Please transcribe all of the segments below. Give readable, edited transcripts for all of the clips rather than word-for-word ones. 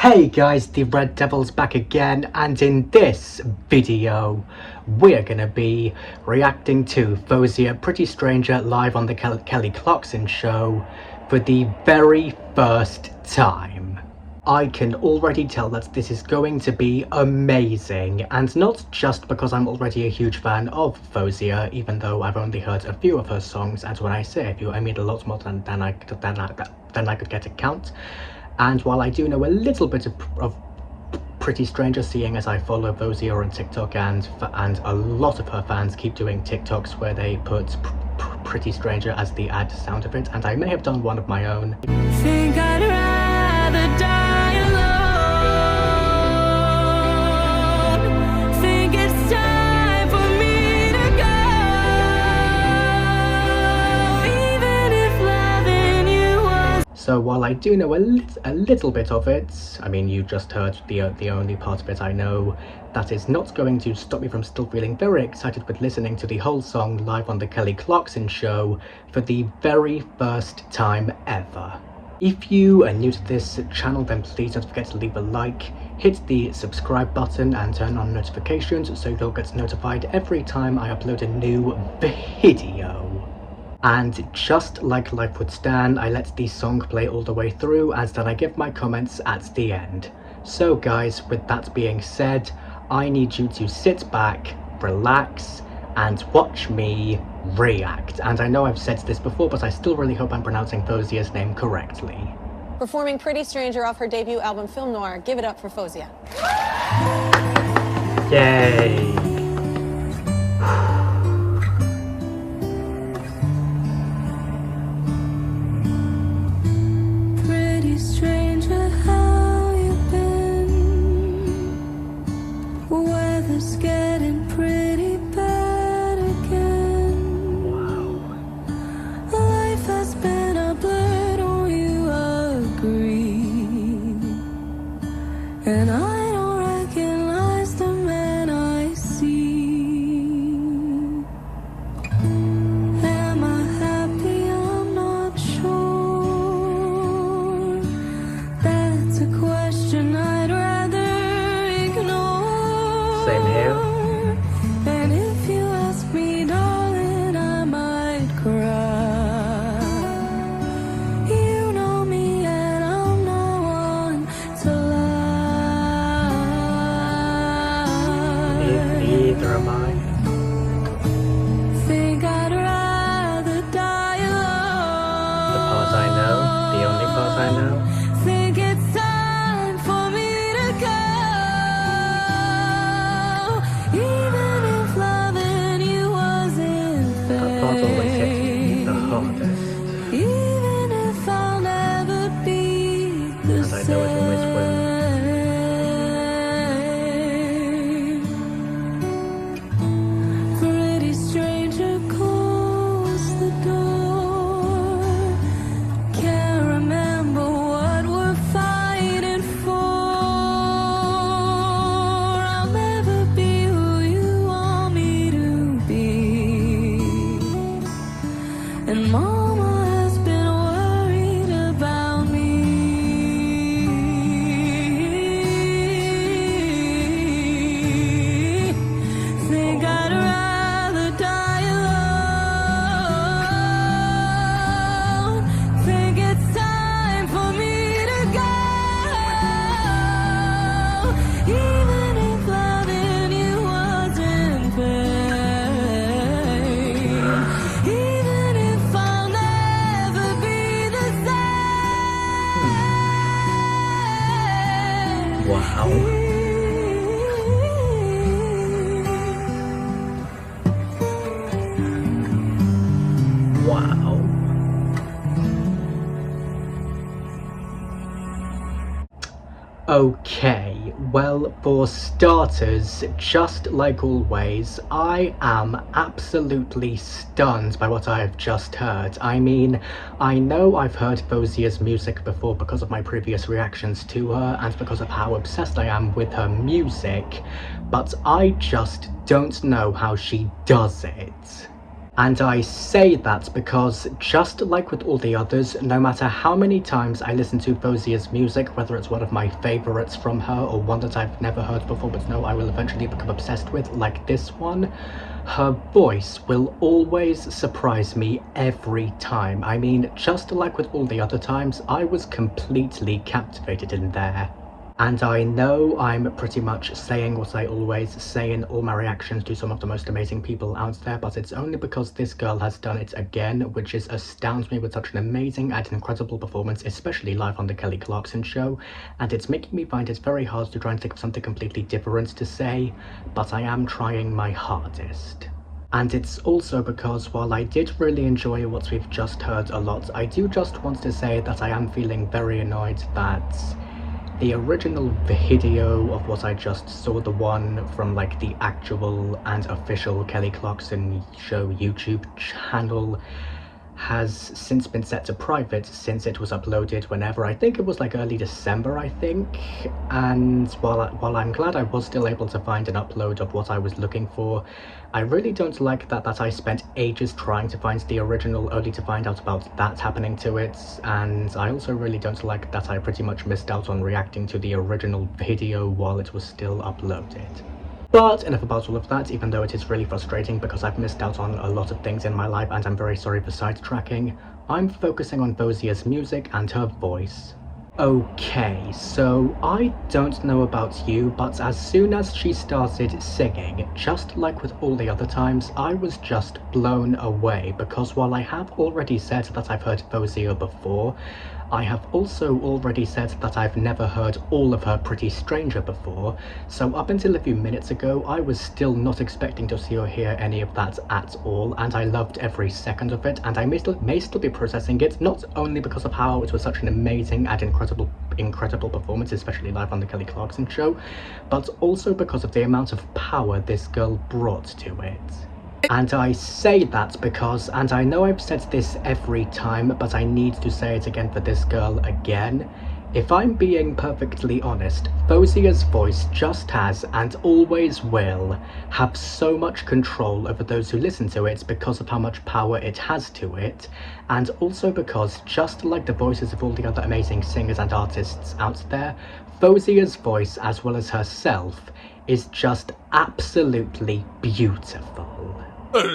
Hey guys, the Red Devil's back again, and in this video we're gonna be reacting to Faouzia Pretty Stranger live on the Kelly Clarkson show for the very first time. I can already tell that this is going to be amazing, and not just because I'm already a huge fan of Faouzia, even though I've only heard a few of her songs, and when I say a few I mean a lot more than I could get to count. And while I do know a little bit of Pretty Stranger, seeing as I follow Faouzia on TikTok, and a lot of her fans keep doing TikToks where they put Pretty Stranger as the ad sound of it, and I may have done one of my own. Think I'd rather die alone. Think it's time for me to go. Even if loving you was. So while I do know a little bit of it, I mean, you just heard the only part of it I know, that is not going to stop me from still feeling very excited with listening to the whole song live on the Kelly Clarkson show for the very first time ever. If you are new to this channel, then please don't forget to leave a like, hit the subscribe button and turn on notifications so you'll get notified every time I upload a new video. And just like life would stand, I let the song play all the way through, and then I give my comments at the end. So guys, with that being said, I need you to sit back, relax, and watch me react. And I know I've said this before, but I still really hope I'm pronouncing Faouzia's name correctly. Performing Pretty Stranger off her debut album Film Noir. Give it up for Faouzia. Yay! Pretty stranger, how you been? Weather's getting pretty bad again. Wow. Life has been a blur, don't you agree? And I don't recognize the man I see. Am I happy? I'm not sure. That's a question I'd rather ignore. Same here. And if you ask me, darling, I might cry. You know me and I'm no one to lie. Neither am I. Think I'd rather die alone. The part I know, the only part I know. Think it's time for me to go. Even if loving you wasn't That part always hits me the fair. hardest. Even if I'll never be the And I know it always will. same. Pretty stranger calls the door. Can't remember what we're fighting for. I'll never be who you want me to be. And Mama has been worried about me. Think I'd rather die alone. Think it's time for me to go. Even if loving you wasn't fair. Even if I'll never be the same. Wow. Wow. Okay, well, for starters, just like always, I am absolutely stunned by what I have just heard. I mean, I know I've heard Faouzia's music before because of my previous reactions to her and because of how obsessed I am with her music, but I just don't know how she does it. And I say that because, just like with all the others, no matter how many times I listen to Fauzia's music, whether it's one of my favourites from her or one that I've never heard before but know I will eventually become obsessed with, like this one, her voice will always surprise me every time. I mean, just like with all the other times, I was completely captivated in there. And I know I'm pretty much saying what I always say in all my reactions to some of the most amazing people out there, but it's only because this girl has done it again, which is astounds me with such an amazing and incredible performance, especially live on the Kelly Clarkson show, and it's making me find it very hard to try and think of something completely different to say, but I am trying my hardest. And it's also because while I did really enjoy what we've just heard a lot, I do just want to say that I am feeling very annoyed that the original video of what I just saw, the one from like the actual and official Kelly Clarkson show YouTube channel, has since been set to private since it was uploaded whenever, I think it was like early December, I think. And while I'm glad I was still able to find an upload of what I was looking for, I really don't like that I spent ages trying to find the original only to find out about that happening to it, and I also really don't like that I pretty much missed out on reacting to the original video while it was still uploaded. But enough about all of that, even though it is really frustrating because I've missed out on a lot of things in my life and I'm very sorry for sidetracking. I'm focusing on Fauzia's music and her voice. Okay, so I don't know about you, but as soon as she started singing, just like with all the other times, I was just blown away, because while I have already said that I've heard Faouzia before, I have also already said that I've never heard all of her Pretty Stranger before, so up until a few minutes ago I was still not expecting to see or hear any of that at all, and I loved every second of it, and I may still be processing it, not only because of how it was such an amazing and incredible performance, especially live on the Kelly Clarkson show, but also because of the amount of power this girl brought to it. And I say that because, and I know I've said this every time, but I need to say it again for this girl again, if I'm being perfectly honest, Fauzia's voice just has, and always will, have so much control over those who listen to it because of how much power it has to it, and also because, just like the voices of all the other amazing singers and artists out there, Fauzia's voice, as well as herself, is just absolutely beautiful. What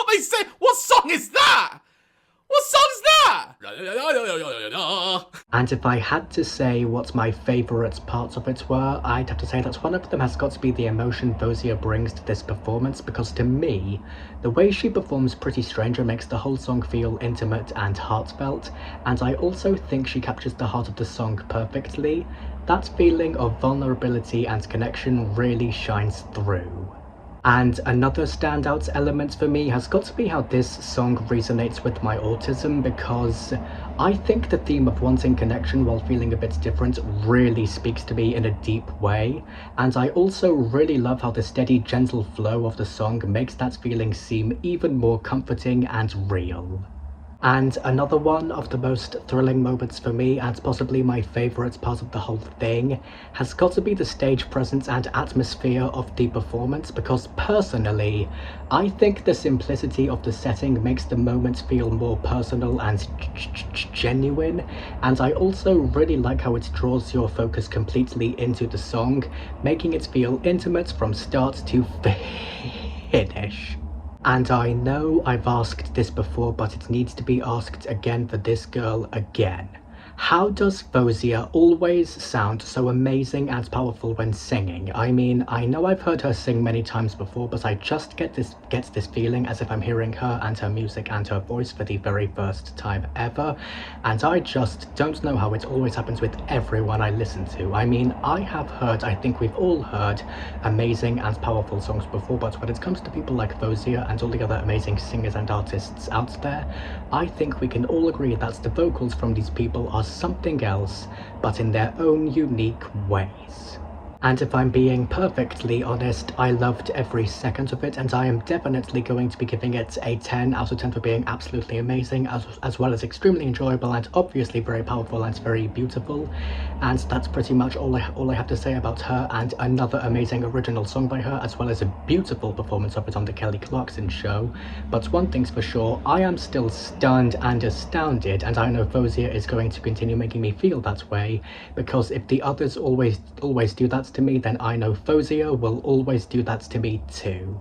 they say? What song is that? What song's that? And if I had to say what my favourite parts of it were, I'd have to say that one of them has got to be the emotion Faouzia brings to this performance, because to me, the way she performs Pretty Stranger makes the whole song feel intimate and heartfelt, and I also think she captures the heart of the song perfectly. That feeling of vulnerability and connection really shines through. And another standout element for me has got to be how this song resonates with my autism, because I think the theme of wanting connection while feeling a bit different really speaks to me in a deep way, and I also really love how the steady, gentle flow of the song makes that feeling seem even more comforting and real. And another one of the most thrilling moments for me, and possibly my favourite part of the whole thing, has got to be the stage presence and atmosphere of the performance, because personally, I think the simplicity of the setting makes the moment feel more personal and genuine, and I also really like how it draws your focus completely into the song, making it feel intimate from start to finish. And I know I've asked this before, but it needs to be asked again for this girl again. How does Faouzia always sound so amazing and powerful when singing? I mean, I know I've heard her sing many times before, but I just get this feeling as if I'm hearing her and her music and her voice for the very first time ever, and I just don't know how it always happens with everyone I listen to. I mean, I think we've all heard amazing and powerful songs before, but when it comes to people like Faouzia and all the other amazing singers and artists out there, I think we can all agree that the vocals from these people are something else, but in their own unique ways. And if I'm being perfectly honest, I loved every second of it, and I am definitely going to be giving it a 10 out of 10 for being absolutely amazing, as well as extremely enjoyable and obviously very powerful and very beautiful. And that's pretty much all I have to say about her, and another amazing original song by her, as well as a beautiful performance of it on the Kelly Clarkson show. But one thing's for sure, I am still stunned and astounded, and I know Faouzia is going to continue making me feel that way, because if the others always do that to me, then I know Faouzia will always do that to me too.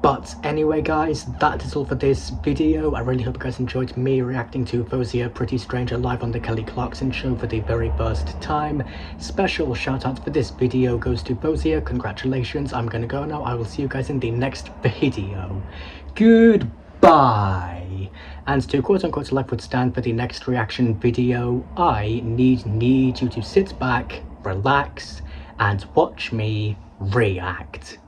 But anyway guys, that is all for this video. I really hope you guys enjoyed me reacting to Faouzia Pretty Stranger live on the Kelly Clarkson show for the very first time. Special shout out for this video goes to Faouzia. Congratulations. I'm gonna go now. I will see you guys in the next video. Goodbye. And to quote-unquote life would stand for the next reaction video, I need you to sit back, relax, and watch me react.